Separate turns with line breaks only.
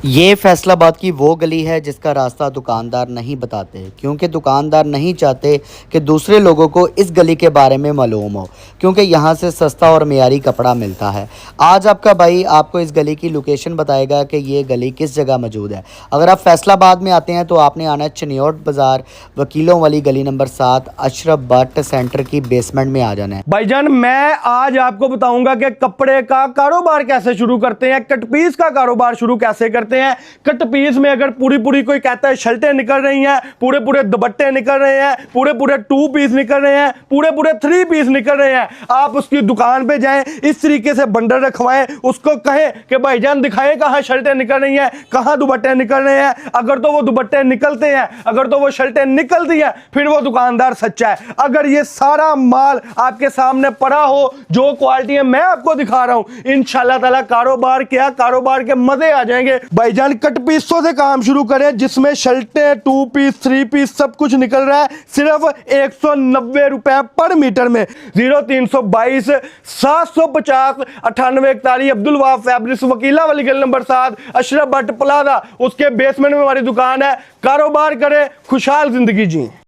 ये फैसलाबाद की वो गली है जिसका रास्ता दुकानदार नहीं बताते, क्योंकि दुकानदार नहीं चाहते कि दूसरे लोगों को इस गली के बारे में मालूम हो, क्योंकि यहाँ से सस्ता और मियारी कपड़ा मिलता है। आज आपका भाई आपको इस गली की लोकेशन बताएगा कि ये गली किस जगह मौजूद है। अगर आप फैसलाबाद में आते हैं तो आपने आना है चनियोट बाज़ार, वकीलों वाली गली नंबर 7, अशरफ भट्ट सेंटर की बेसमेंट में आ जाना है।
भाईजान मैं आज आपको बताऊंगा कि कपड़े का कारोबार कैसे शुरू करते हैं, कट पीस का कारोबार शुरू कैसे करते हैं। कट पीस में अगर पूरी पूरी कोई कहता है शर्टें निकल रही हैं, पूरे पूरे दुपट्टे निकल रहे हैं, पूरे पूरे 2 पीस निकल रहे हैं, पूरे पूरे 3 पीस निकल रहे हैं, आप उसकी दुकान पे जाएं, इस तरीके से बंडल रखवाएं, उसको कहें कि भाईजान दिखाएं कहां शर्टें निकल रही हैं, कहां दुपट्टे निकल रहे हैं। अगर तो वो दुपट्टे निकलते हैं, अगर तो वो शर्टें निकलती हैं, फिर वो दुकानदार सच्चा है। अगर ये सारा माल आपके सामने पड़ा हो, जो क्वालिटी है मैं आपको दिखा रहा हूं, इंशाल्लाह ताला कारोबार क्या, कारोबार के मजे आ जाएंगे। भाईजान कट पीसों से काम शुरू करें, जिसमें शर्टें 2 पीस 3 पीस सब कुछ निकल रहा है सिर्फ 190 रुपए पर मीटर में। 0322 750 9841 अब्दुल वहाब फैब्रिक्स, वकीला वाली गली नंबर 7, अशरफ भट्ट प्लाजा, उसके बेसमेंट में हमारी दुकान है। कारोबार करें, खुशहाल जिंदगी जी।